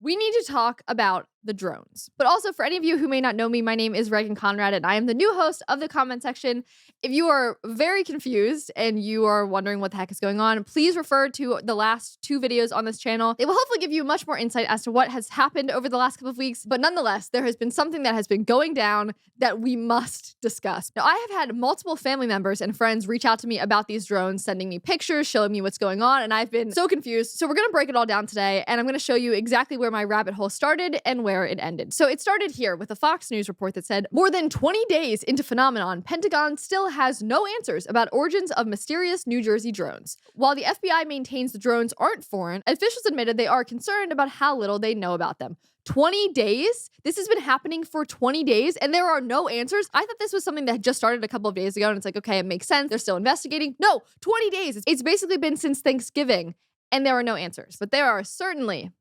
we need to talk about the drones. But also, for any of you who may not know me, my name is Reagan Conrad, and I am the new host of the comment section. If you are very confused and you are wondering what the heck is going on, please refer to the last 2 videos on this channel. It will hopefully give you much more insight as to what has happened over the last couple of weeks. But nonetheless, there has been something that has been going down that we must discuss. Now, I have had multiple family members and friends reach out to me about these drones, sending me pictures, showing me what's going on, and I've been so confused. So we're going to break it all down today, and I'm going to show you exactly where my rabbit hole started and where it ended. So it started here with a Fox News report that said, more than 20 days into phenomenon, Pentagon still has no answers about origins of mysterious New Jersey drones. While the FBI maintains the drones aren't foreign, officials admitted they are concerned about how little they know about them. 20 days? This has been happening for 20 days and there are no answers? I thought this was something that had just started a couple of days ago and it's like, okay, it makes sense. They're still investigating. No, 20 days. It's basically been since Thanksgiving and there are no answers. But there are certainly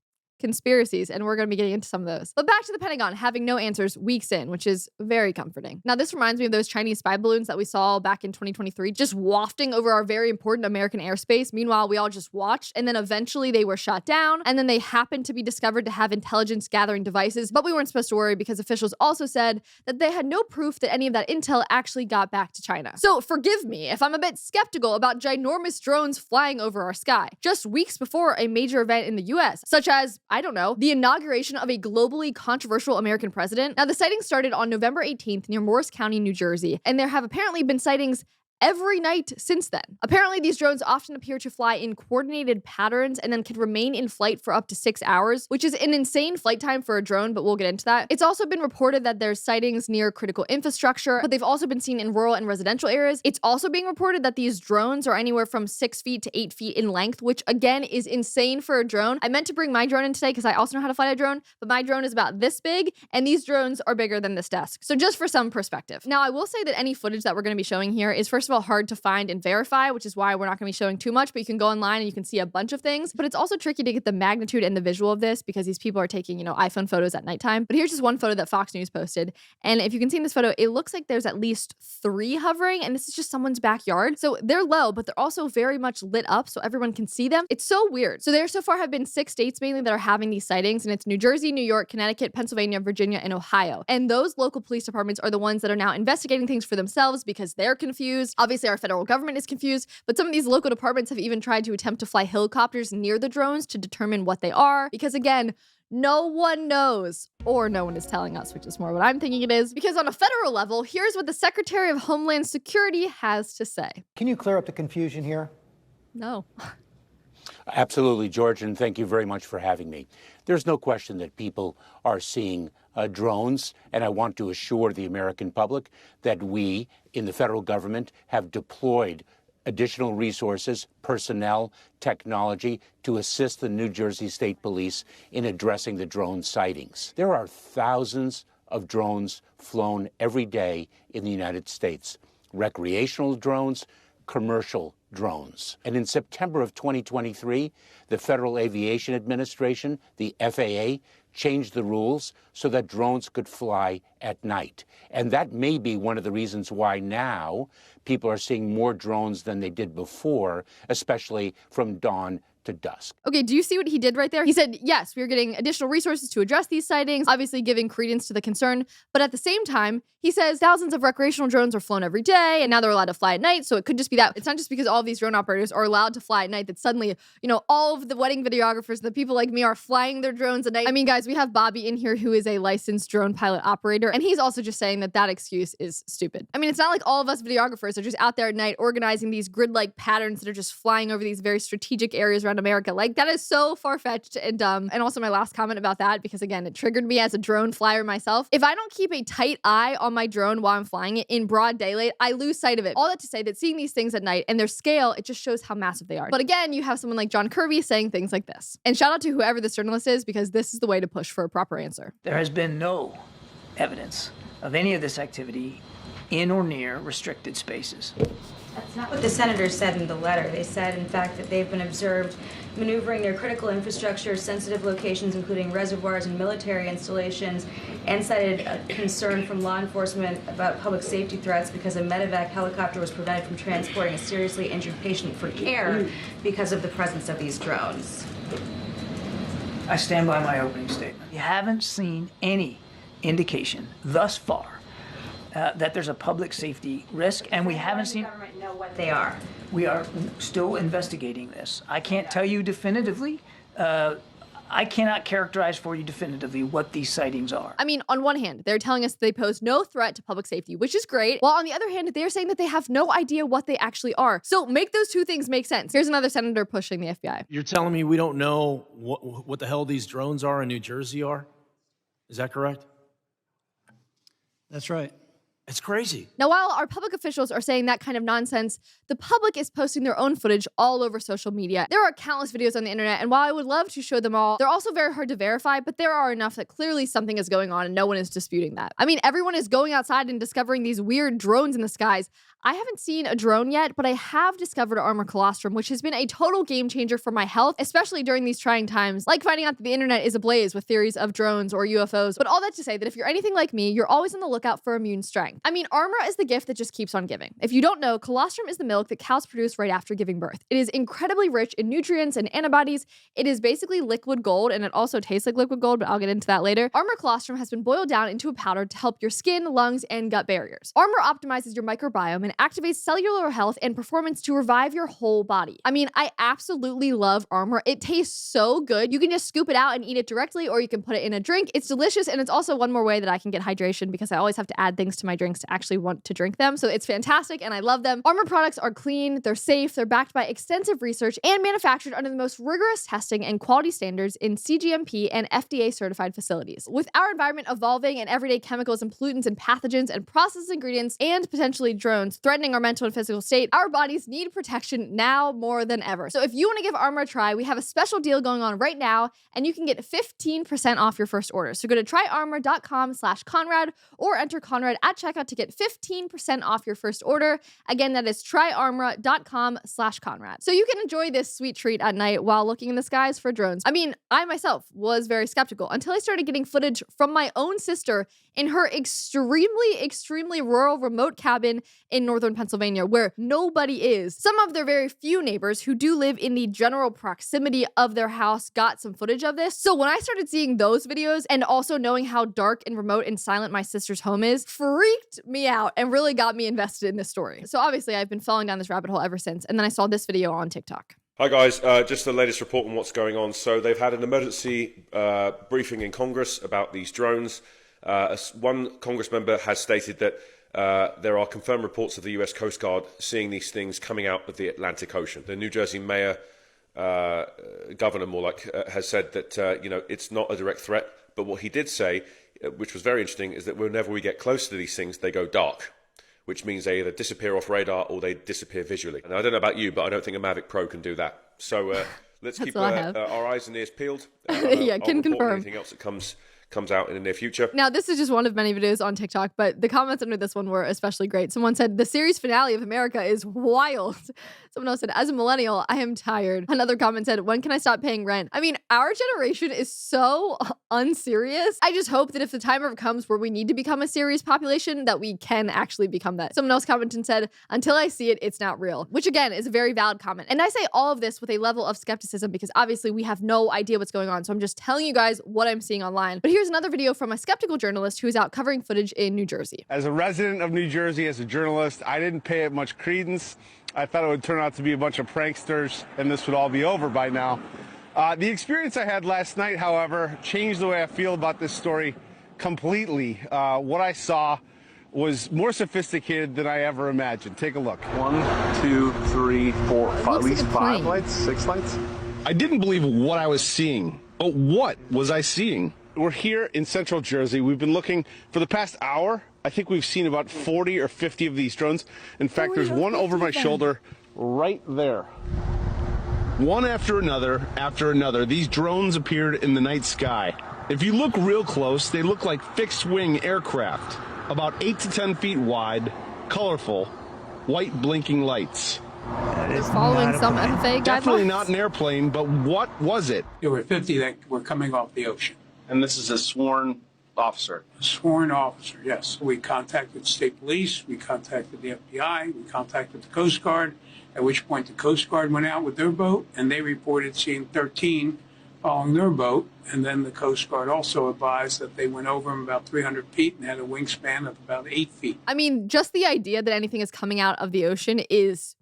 conspiracies, and we're going to be getting into some of those. But back to the Pentagon having no answers weeks in, which is very comforting. Now, this reminds me of those Chinese spy balloons that we saw back in 2023, just wafting over our very important American airspace. Meanwhile, we all just watched, and then eventually they were shot down, and then they happened to be discovered to have intelligence gathering devices, but we weren't supposed to worry because officials also said that they had no proof that any of that intel actually got back to China. So forgive me if I'm a bit skeptical about ginormous drones flying over our sky, just weeks before a major event in the US, such as, I don't know, the inauguration of a globally controversial American president. Now, the sightings started on November 18th near Morris County, New Jersey, and there have apparently been sightings every night since then. Apparently, these drones often appear to fly in coordinated patterns and then can remain in flight for up to 6 hours, which is an insane flight time for a drone, but we'll get into that. It's also been reported that there's sightings near critical infrastructure, but they've also been seen in rural and residential areas. It's also being reported that these drones are anywhere from 6 feet to 8 feet in length, which again is insane for a drone. I meant to bring my drone in today because I also know how to fly a drone, but my drone is about this big, and these drones are bigger than this desk. So just for some perspective. Now, I will say that any footage that we're going to be showing here is, first of all, hard to find and verify, which is why we're not going to be showing too much, but you can go online and you can see a bunch of things. But it's also tricky to get the magnitude and the visual of this because these people are taking, iPhone photos at nighttime. But here's just one photo that Fox News posted. And if you can see in this photo, it looks like there's at least 3 hovering, and this is just someone's backyard. So they're low, but they're also very much lit up so everyone can see them. It's so weird. So there so far have been 6 states mainly that are having these sightings, and it's New Jersey, New York, Connecticut, Pennsylvania, Virginia, and Ohio. And those local police departments are the ones that are now investigating things for themselves because they're confused. Obviously, our federal government is confused, but some of these local departments have even tried to attempt to fly helicopters near the drones to determine what they are, because again, no one knows, or no one is telling us, which is more what I'm thinking it is, because on a federal level, here's what the Secretary of Homeland Security has to say. Can you clear up the confusion here? No. Absolutely, George, and thank you very much for having me. There's no question that people are seeing drones, and I want to assure the American public that we in the federal government have deployed additional resources, personnel, technology to assist the New Jersey State Police in addressing the drone sightings. There are thousands of drones flown every day in the United States, recreational drones, commercial drones. And in September of 2023, the Federal Aviation Administration, the FAA, changed the rules so that drones could fly at night. And that may be one of the reasons why now people are seeing more drones than they did before, especially from dawn to dusk. Okay, do you see what he did right there? He said, yes, we're getting additional resources to address these sightings, obviously giving credence to the concern. But at the same time, he says thousands of recreational drones are flown every day, and now they're allowed to fly at night. So it could just be that. It's not just because all of these drone operators are allowed to fly at night that suddenly, all of the wedding videographers, the people like me, are flying their drones at night. I mean, guys, we have Bobby in here who is a licensed drone pilot operator, and he's also just saying that that excuse is stupid. I mean, it's not like all of us videographers are just out there at night organizing these grid-like patterns that are just flying over these very strategic areas around America. Like, that is so far-fetched and dumb. And also my last comment about that, because again, it triggered me as a drone flyer myself. If I don't keep a tight eye on my drone while I'm flying it in broad daylight, I lose sight of it. All that to say that seeing these things at night and their scale, it just shows how massive they are. But again, you have someone like John Kirby saying things like this. And shout out to whoever this journalist is, because this is the way to push for a proper answer. There has been no evidence of any of this activity in or near restricted spaces. That's not what the senators said in the letter. They said, in fact, that they've been observed maneuvering near critical infrastructure, sensitive locations, including reservoirs and military installations, and cited a concern from law enforcement about public safety threats because a medevac helicopter was prevented from transporting a seriously injured patient for care because of the presence of these drones. I stand by my opening statement. You haven't seen any indication thus far that there's a public safety risk, and we haven't seen. The government know what they are. We are still investigating this. I can't tell you definitively. I cannot characterize for you definitively what these sightings are. I mean, on one hand, they're telling us they pose no threat to public safety, which is great. While on the other hand, they're saying that they have no idea what they actually are. So make those two things make sense. Here's another senator pushing the FBI. You're telling me we don't know what the hell these drones are in New Jersey are? Is that correct? That's right. It's crazy. Now, while our public officials are saying that kind of nonsense, the public is posting their own footage all over social media. There are countless videos on the internet, and while I would love to show them all, they're also very hard to verify, but there are enough that clearly something is going on and no one is disputing that. I mean, everyone is going outside and discovering these weird drones in the skies. I haven't seen a drone yet, but I have discovered armor colostrum, which has been a total game changer for my health, especially during these trying times, like finding out that the internet is ablaze with theories of drones or UFOs. But all that to say that if you're anything like me, you're always on the lookout for immune strength. I mean, armor is the gift that just keeps on giving. If you don't know, colostrum is the milk that cows produce right after giving birth. It is incredibly rich in nutrients and antibodies. It is basically liquid gold, and it also tastes like liquid gold, but I'll get into that later. Armor colostrum has been boiled down into a powder to help your skin, lungs, and gut barriers. Armor optimizes your microbiome and activates cellular health and performance to revive your whole body. I mean, I absolutely love Armor. It tastes so good. You can just scoop it out and eat it directly, or you can put it in a drink. It's delicious, and it's also one more way that I can get hydration because I always have to add things to my drinks to actually want to drink them. So it's fantastic, and I love them. Armor products are clean, they're safe, they're backed by extensive research, and manufactured under the most rigorous testing and quality standards in CGMP and FDA certified facilities. With our environment evolving and everyday chemicals and pollutants and pathogens and processed ingredients and potentially drones threatening our mental and physical state, our bodies need protection now more than ever. So if you want to give Armor a try, we have a special deal going on right now, and you can get 15% off your first order. So go to tryarmor.com/Conrad or enter Conrad at checkout to get 15% off your first order. Again, that is tryarmor.com/Conrad. So you can enjoy this sweet treat at night while looking in the skies for drones. I mean, I myself was very skeptical until I started getting footage from my own sister in her extremely rural remote cabin in northern Pennsylvania where nobody is. Some of their very few neighbors who do live in the general proximity of their house got some footage of this. So when I started seeing those videos and also knowing how dark and remote and silent my sister's home is, freaked me out and really got me invested in this story. So obviously I've been falling down this rabbit hole ever since, and then I saw this video on TikTok. Hi guys, just the latest report on what's going on. So they've had an emergency briefing in Congress about these drones. One Congress member has stated that there are confirmed reports of the US Coast Guard seeing these things coming out of the Atlantic Ocean. The New Jersey mayor, governor more like, has said that it's not a direct threat. But what he did say, which was very interesting, is that whenever we get close to these things, they go dark, which means they either disappear off radar or they disappear visually. And I don't know about you, but I don't think a Mavic Pro can do that. So let's keep our eyes and ears peeled. Yeah, can confirm. Anything else that comes out in the near future. Now, this is just one of many videos on TikTok, but the comments under this one were especially great. Someone said, the series finale of America is wild. Someone else said, as a millennial, I am tired. Another comment said, when can I stop paying rent? I mean, our generation is so unserious. I just hope that if the time ever comes where we need to become a serious population, that we can actually become that. Someone else commented and said, until I see it, it's not real, which again is a very valid comment. And I say all of this with a level of skepticism because obviously we have no idea what's going on. So I'm just telling you guys what I'm seeing online. But here's another video from a skeptical journalist who is out covering footage in New Jersey. As a resident of New Jersey, as a journalist, I didn't pay it much credence. I thought it would turn out to be a bunch of pranksters and this would all be over by now. The experience I had last night, however, changed the way I feel about this story completely. What I saw was more sophisticated than I ever imagined. Take a look. 1, 2, 3, 4, 5, at least 5 lights, 6 lights. I didn't believe what I was seeing. But what was I seeing? We're here in central Jersey. We've been looking for the past hour. I think we've seen about 40 or 50 of these drones. In fact, there's one over my shoulder right there. One after another, these drones appeared in the night sky. If you look real close, they look like fixed-wing aircraft, about 8 to 10 feet wide, colorful, white blinking lights. They're following some FFA guidelines. Definitely not an airplane, but what was it? There were 50 that were coming off the ocean. And this is a sworn officer? A sworn officer, yes. We contacted state police, we contacted the FBI, we contacted the Coast Guard, at which point the Coast Guard went out with their boat, and they reported seeing 13 following their boat. And then the Coast Guard also advised that they went over them about 300 feet and had a wingspan of about 8 feet. I mean, just the idea that anything is coming out of the ocean is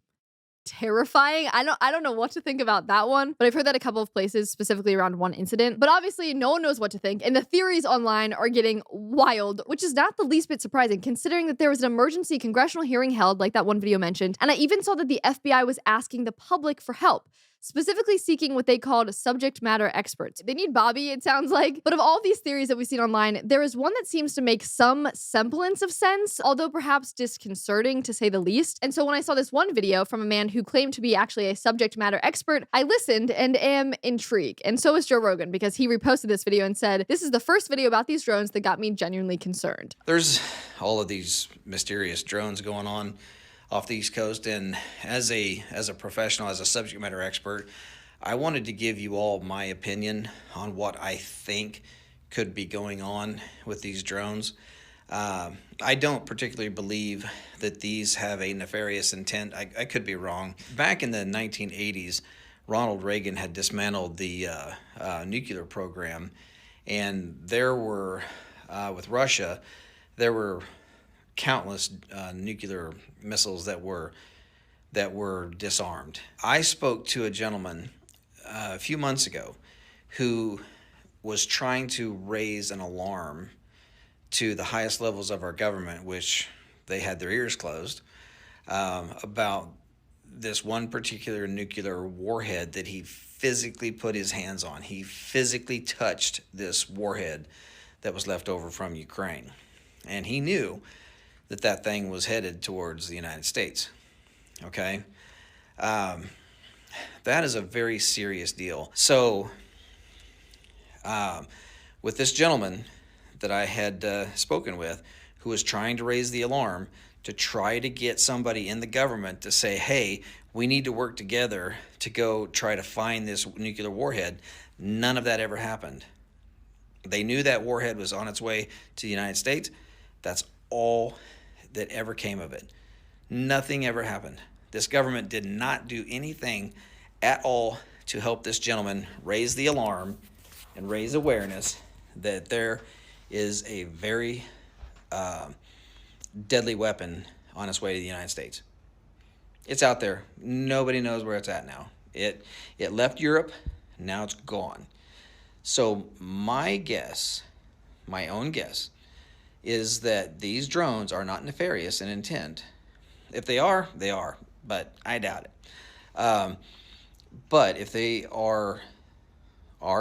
terrifying. I don't know what to think about that one, but I've heard that a couple of places, specifically around one incident. But obviously no one knows what to think, and the theories online are getting wild, which is not the least bit surprising considering that there was an emergency congressional hearing held, like that one video mentioned, and I even saw that the FBI was asking the public for help, specifically seeking what they called subject matter experts. They need Bobby, it sounds like. But of all these theories that we've seen online, there is one that seems to make some semblance of sense, although perhaps disconcerting to say the least. And so when I saw this one video from a man who claimed to be actually a subject matter expert, I listened and am intrigued. And so is Joe Rogan, because he reposted this video and said, "This is the first video about these drones that got me genuinely concerned." There's all of these mysterious drones going on off the East Coast, and as a professional, as a subject matter expert, I wanted to give you all my opinion on what I think could be going on with these drones. I don't particularly believe that these have a nefarious intent. I could be wrong. Back in the 1980s, Ronald Reagan had dismantled the nuclear program, and there were, with Russia, there were countless nuclear missiles that were disarmed. I spoke to a gentleman a few months ago who was trying to raise an alarm to the highest levels of our government, which they had their ears closed, about this one particular nuclear warhead that he physically put his hands on. He physically touched this warhead that was left over from Ukraine, and he knew that thing was headed towards the United States, okay? That is a very serious deal. So with this gentleman that I had spoken with, who was trying to raise the alarm to try to get somebody in the government to say, hey, we need to work together to go try to find this nuclear warhead, none of that ever happened. They knew that warhead was on its way to the United States. That's all that ever came of it. Nothing ever happened. This government did not do anything at all to help this gentleman raise the alarm and raise awareness that there is a very deadly weapon on its way to the United States. It's out there. Nobody knows where it's at now. It left Europe. Now it's gone. So my guess, my own guess, is that these drones are not nefarious in intent. If they are, they are, but I doubt it. But if they are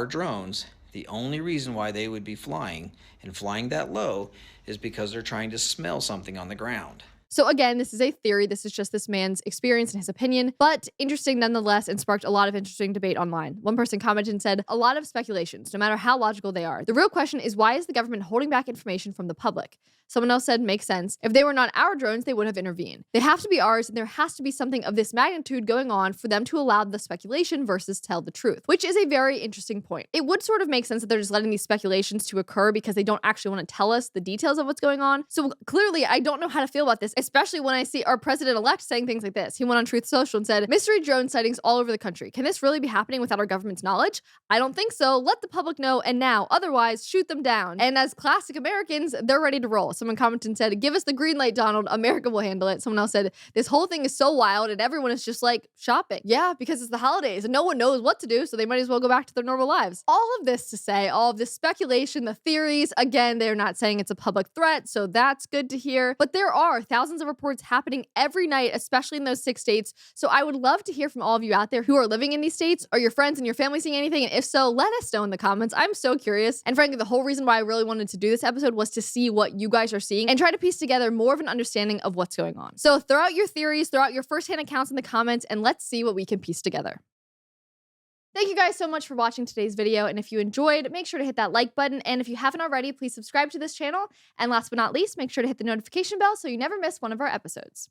drones, the only reason why they would be flying and flying that low is because they're trying to smell something on the ground. So again, this is a theory. This is just this man's experience and his opinion, but interesting nonetheless, and sparked a lot of interesting debate online. One person commented and said, a lot of speculations, no matter how logical they are. The real question is, why is the government holding back information from the public? Someone else said, makes sense. If they were not our drones, they would have intervened. They have to be ours, and there has to be something of this magnitude going on for them to allow the speculation versus tell the truth, which is a very interesting point. It would sort of make sense that they're just letting these speculations to occur because they don't actually want to tell us the details of what's going on. So clearly, I don't know how to feel about this, especially when I see our president-elect saying things like this. He went on Truth Social and said, mystery drone sightings all over the country. Can this really be happening without our government's knowledge? I don't think so. Let the public know, and now, otherwise, shoot them down. And as classic Americans, they're ready to roll. Someone commented and said, give us the green light, Donald. America will handle it. Someone else said, this whole thing is so wild and everyone is just like shopping. Yeah, because it's the holidays and no one knows what to do, so they might as well go back to their normal lives. All of this to say, all of this speculation, the theories, again, they're not saying it's a public threat, so that's good to hear. But there are thousands of reports happening every night, especially in those 6 states. So I would love to hear from all of you out there who are living in these states. Are your friends and your family seeing anything? And if so, let us know in the comments. I'm so curious. And frankly, the whole reason why I really wanted to do this episode was to see what you guys are seeing and try to piece together more of an understanding of what's going on. So throw out your theories, throw out your firsthand accounts in the comments, and let's see what we can piece together. Thank you guys so much for watching today's video, and if you enjoyed, make sure to hit that like button, and if you haven't already, please subscribe to this channel, and last but not least, make sure to hit the notification bell so you never miss one of our episodes.